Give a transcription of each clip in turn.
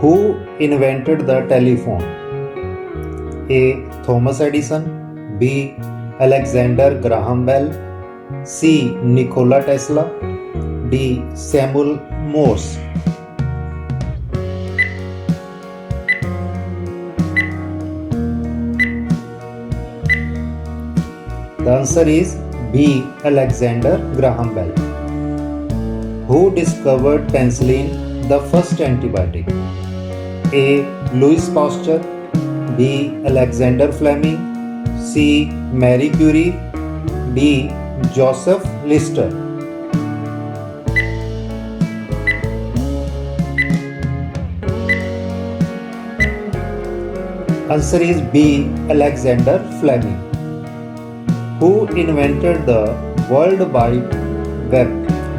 Who invented the telephone? A. Thomas Edison. B. Alexander Graham Bell. C. Nikola Tesla. D. Samuel Morse. The answer is B. Alexander Graham Bell. Who discovered penicillin, the first antibiotic? A. Louis Pasteur. B. Alexander Fleming. C. Marie Curie. D. Joseph Lister. Answer is B. Alexander Fleming. Who invented the World Wide Web?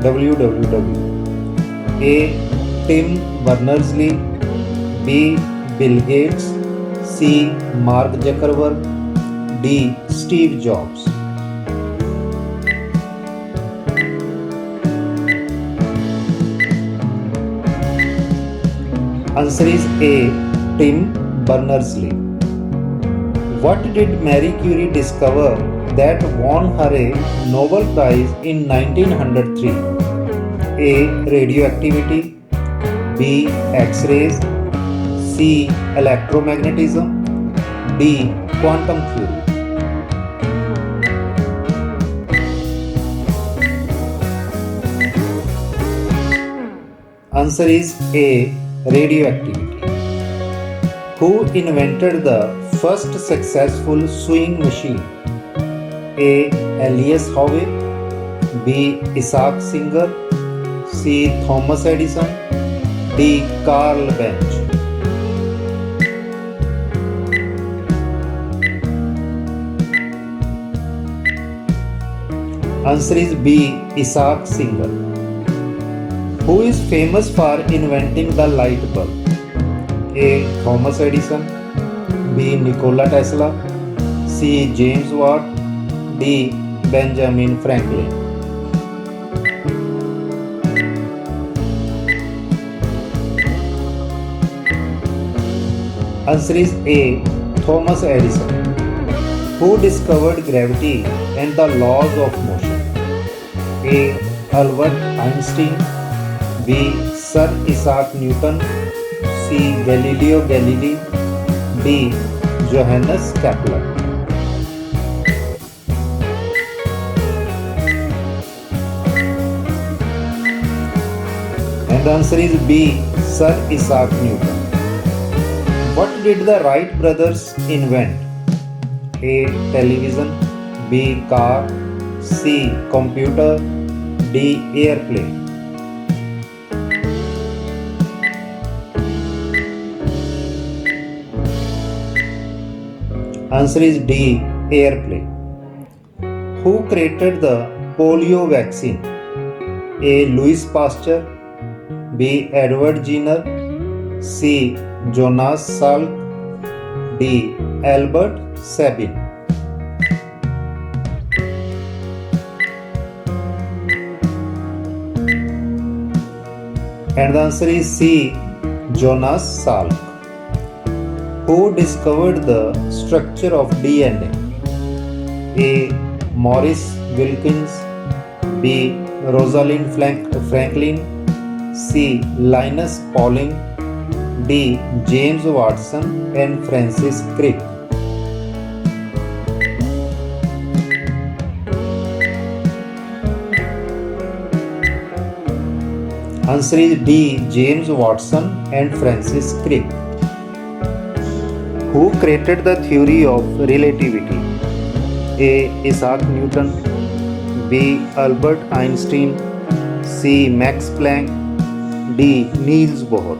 WWW. A. Tim Berners-Lee. B. Bill Gates. C. Mark Zuckerberg. D. Steve Jobs. Answer is A. Tim Berners-Lee. What did Marie Curie discover that won her a Nobel Prize in 1903? A. Radioactivity. B. X-rays. C. Electromagnetism. D. Quantum theory. Answer is A. Radioactivity. Who invented the first successful sewing machine? A. Elias Howe. B. Isaac Singer. C. Thomas Edison. D. Carl Benz. Answer is B. Isaac Singer. Who is famous for inventing the light bulb? A. Thomas Edison. B. Nikola Tesla. C. James Watt. D. Benjamin Franklin. Answer is A. Thomas Edison. Who discovered gravity and the laws of motion? A. Albert Einstein. B. Sir Isaac Newton. C. Galileo Galilei. D. Johannes Kepler. And the answer is B. Sir Isaac Newton. What did the Wright brothers invent? A. Television. B. Car. C. Computer. D. Airplane. Answer is D. Airplane. Who created the polio vaccine? A. Louis Pasteur. B. Edward Jenner. C. Jonas Salk. D. Albert Sabin. And the answer is C. Jonas Salk. Who discovered the structure of DNA? A. Maurice Wilkins. B. Rosalind Franklin. C. Linus Pauling. D. James Watson and Francis Crick. Answer is D. James Watson and Francis Crick. Who created the theory of relativity? A. Isaac Newton. B. Albert Einstein. C. Max Planck. D. Niels Bohr.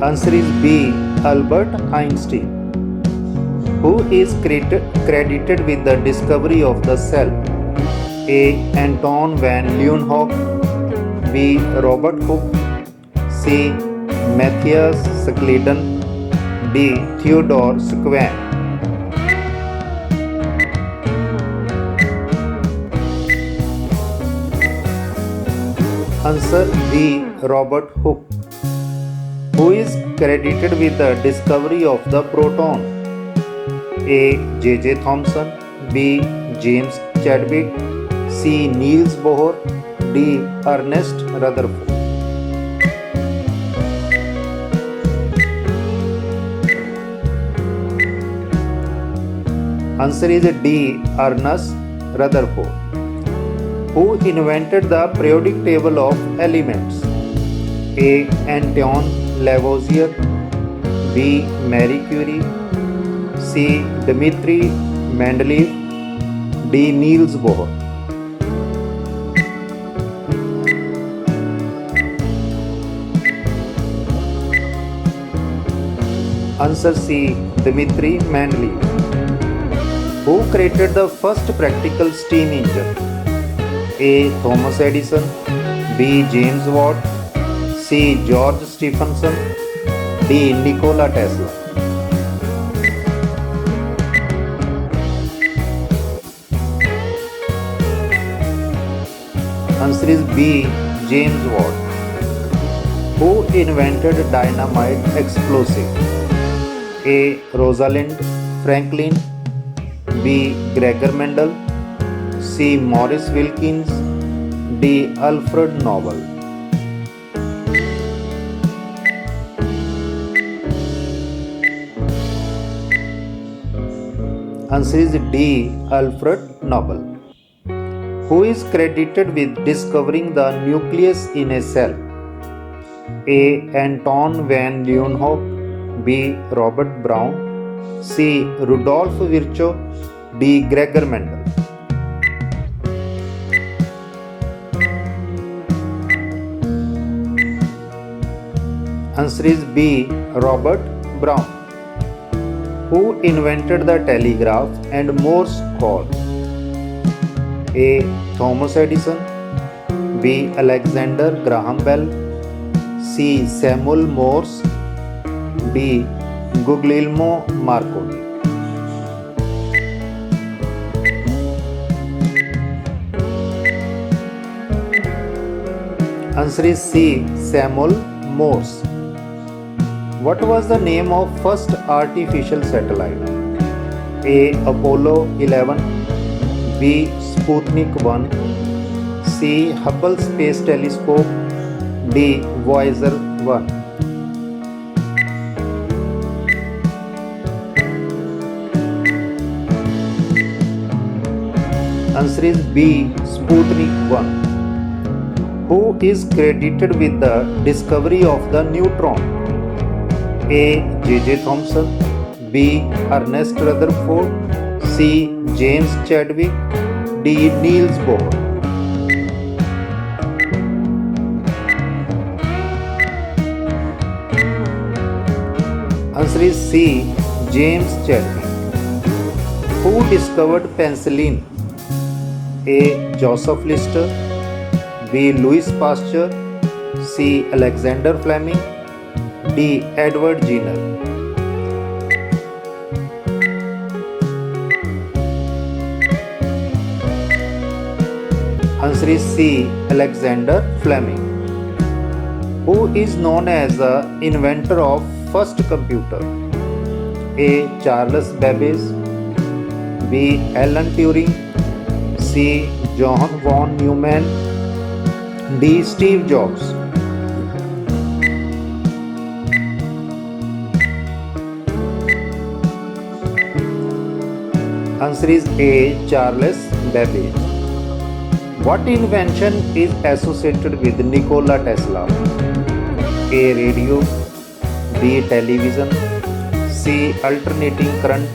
Answer is B. Albert Einstein. Who is credited with the discovery of the cell? A. Anton van Leeuwenhoek. B. Robert Hooke. C. Matthias Schleden. D. Theodore Schwann. Answer B. Robert Hooke. Who is credited with the discovery of the proton? A. J.J. Thomson. B. James Chadwick. C. Niels Bohr. D. Ernest Rutherford. Answer is D. Ernest Rutherford. Who invented the periodic table of elements? A. Antoine Lavoisier. B. Marie Curie. C. Dmitri Mendeleev. D. Niels Bohr. Answer C. Dmitri Mendeleev. Who created the first practical steam engine? A. Thomas Edison. B. James Watt. C. George Stephenson. D. Nikola Tesla. Answer is B. James Watt. Who invented dynamite explosive? A. Rosalind Franklin. B. Gregor Mendel. C. Maurice Wilkins. D. Alfred Nobel. Answer is D. Alfred Nobel. Who is credited with discovering the nucleus in a cell? A. Anton van Leeuwenhoek. B. Robert Brown. C. Rudolf Virchow. D. Gregor Mendel. Answer is B. Robert Brown. Who invented the telegraph and Morse code? A. Thomas Edison. B. Alexander Graham Bell. C. Samuel Morse. D. Guglielmo Marconi. Answer is C. Samuel Morse. What was the name of first artificial satellite? A. Apollo 11. B. Sputnik 1. C. Hubble Space Telescope. D. Voyager 1. Answer is B. Sputnik 1. Who is credited with the discovery of the neutron? A. J.J. Thomson. B. Ernest Rutherford. C. James Chadwick. D. Niels Bohr. Answer is C. James Chadwick. Who discovered penicillin? A. Joseph Lister. B. Louis Pasteur. C. Alexander Fleming. D. Edward Jenner. Answer is C. Alexander Fleming. Who is known as the inventor of first computer? A. Charles Babbage. B. Alan Turing. C. John von Neumann. D. Steve Jobs. Answer is A. Charles Babbage. What invention is associated with Nikola Tesla? A. Radio. B. Television. C. Alternating current.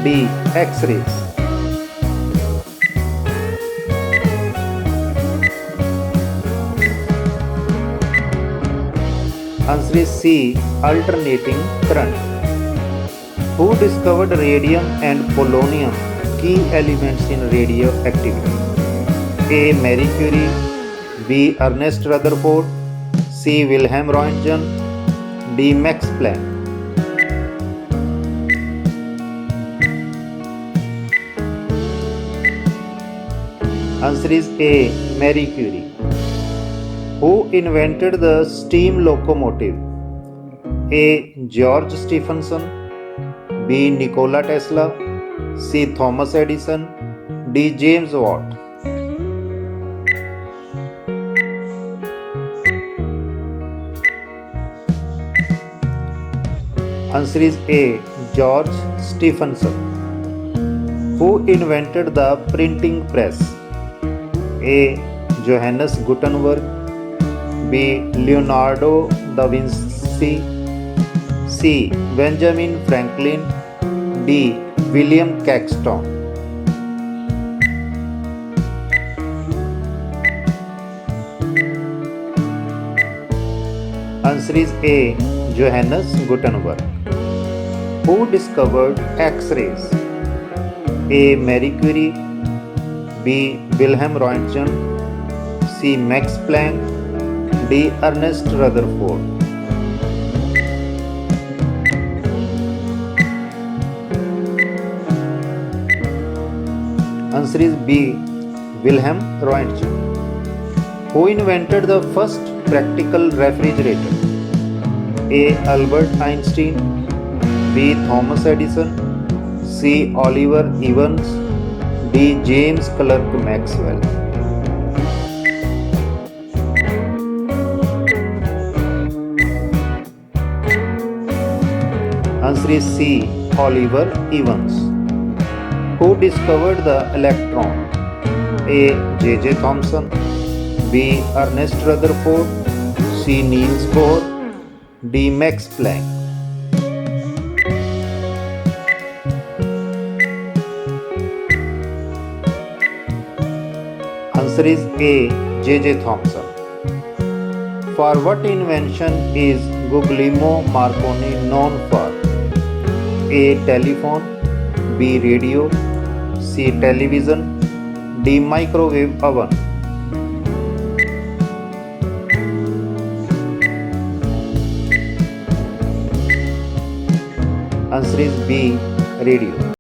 D. X-rays. Answer is C. Alternating current. Who discovered radium and polonium, key elements in radioactivity? A. Marie Curie. B. Ernest Rutherford. C. Wilhelm Röntgen. D. Max Planck. Answer is A. Marie Curie. Who invented the steam locomotive? A. George Stephenson, B. Nikola Tesla, C. Thomas Edison, D. James Watt. Answer is A. George Stephenson. Who invented the printing press? A. Johannes Gutenberg, B. Leonardo da Vinci, C. Benjamin Franklin, D. William Caxton. Answer is A. Johannes Gutenberg. Who discovered X-rays? A. Marie Curie, B. Wilhelm Röntgen, C. Max Planck, D. Ernest Rutherford. Answer is B. Wilhelm Röntgen. Who invented the first practical refrigerator? A. Albert Einstein, B. Thomas Edison, C. Oliver Evans, D. James Clerk Maxwell. Answer is C. Oliver Evans. Who discovered the electron? A. J.J. Thomson, B. Ernest Rutherford, C. Niels Bohr, D. Max Planck. Answer is A. J.J. Thomson. For what invention is Guglielmo Marconi known for? A. Telephone, B. Radio, C. Television, D. Microwave oven. Answer is B. Radio.